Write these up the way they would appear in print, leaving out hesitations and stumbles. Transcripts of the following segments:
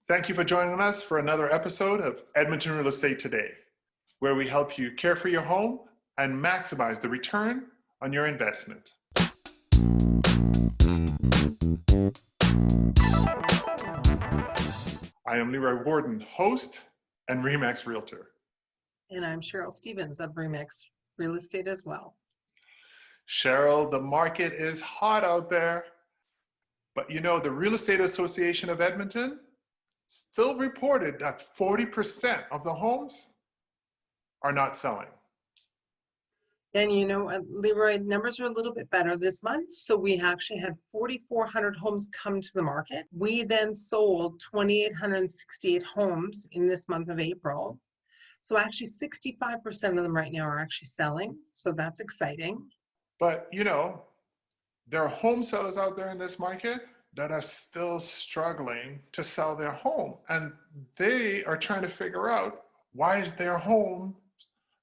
Thank you for joining us for another episode of Edmonton Real Estate Today, where we help you care for your home and maximize the return on your investment. I am Leroy Warden, host and RE/MAX Realtor. And I'm Cheryl Stevens of RE/MAX Real Estate as well. Cheryl, the market is hot out there, but you know, the Real Estate Association of Edmonton still reported that 40% of the homes are not selling. And you know, Leroy, numbers are a little bit better this month. So we actually had 4,400 homes come to the market. We then sold 2,868 homes in this month of April. So actually 65% of them right now are actually selling. So that's exciting. But you know, there are home sellers out there in this market that are still struggling to sell their home. And they are trying to figure out, why is their home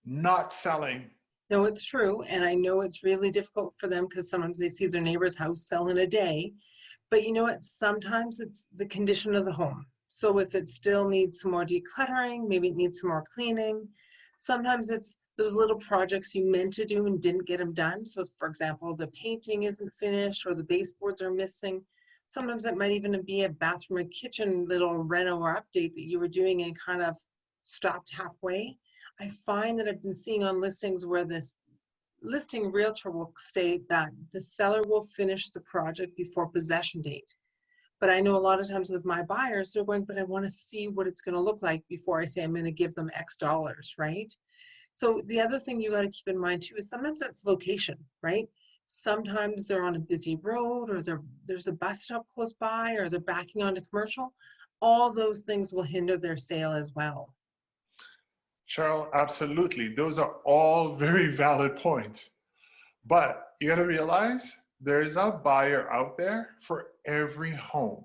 not selling? No, it's true. And I know it's really difficult for them because sometimes they see their neighbor's house sell in a day. But you know what? Sometimes it's the condition of the home. So if it still needs some more decluttering, maybe it needs some more cleaning. Sometimes it's those little projects you meant to do and didn't get them done. So for example, the painting isn't finished or the baseboards are missing. Sometimes it might even be a bathroom or kitchen little reno or update that you were doing and kind of stopped halfway. I find that I've been seeing on listings where this listing realtor will state that the seller will finish the project before possession date. But I know a lot of times with my buyers, they're going, but I want to see what it's going to look like before I say I'm going to give them X dollars, right? So the other thing you got to keep in mind too is sometimes that's location, right? Sometimes they're on a busy road or there's a bus stop close by or they're backing onto commercial. All those things will hinder their sale as well. Cheryl, absolutely. Those are all very valid points. But you got to realize there's a buyer out there for every home.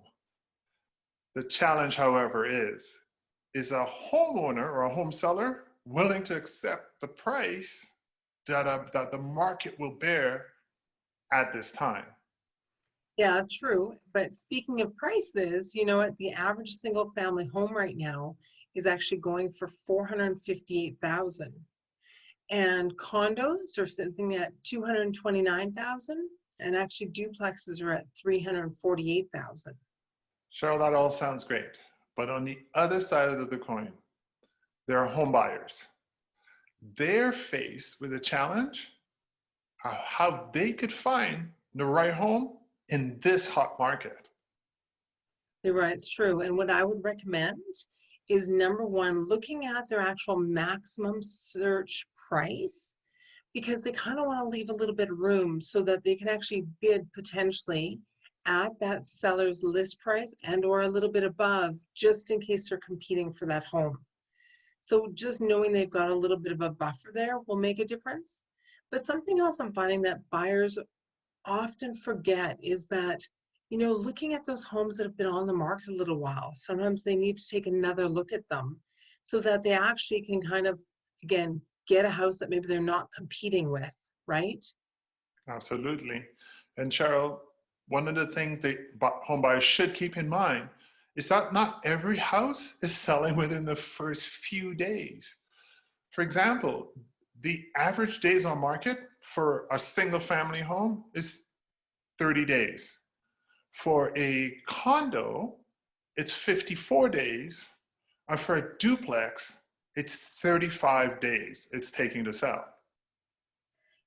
The challenge, however, is a homeowner or a home seller willing to accept the price that the market will bear at this time? Yeah, true. But speaking of prices, you know what? The average single family home right now is actually going for $458,000. And condos are sitting at $229,000. And actually duplexes are at $348,000. Cheryl, that all sounds great. But on the other side of the coin, there are home buyers. They're faced with a challenge of how they could find the right home in this hot market. You're right, it's true. And what I would recommend is number one, looking at their actual maximum search price, because they kind of want to leave a little bit of room so that they can actually bid potentially at that seller's list price and or a little bit above, just in case they're competing for that home. So just knowing they've got a little bit of a buffer there will make a difference. But something else I'm finding that buyers often forget is that, you know, looking at those homes that have been on the market a little while, sometimes they need to take another look at them so that they actually can kind of, again, get a house that maybe they're not competing with, right? Absolutely. And Cheryl, one of the things that home buyers should keep in mind is that not every house is selling within the first few days. For example, the average days on market for a single family home is 30 days. For a condo, it's 54 days. And for a duplex, it's 35 days it's taking to sell.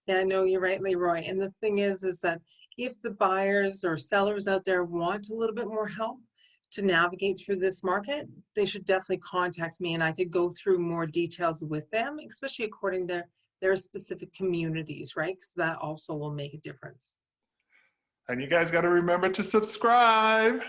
Yeah, no, you're right, Leroy. And the thing is that if the buyers or sellers out there want a little bit more help to navigate through this market, they should definitely contact me and I could go through more details with them, especially according to their specific communities, right? Because that also will make a difference. And you guys got to remember to subscribe.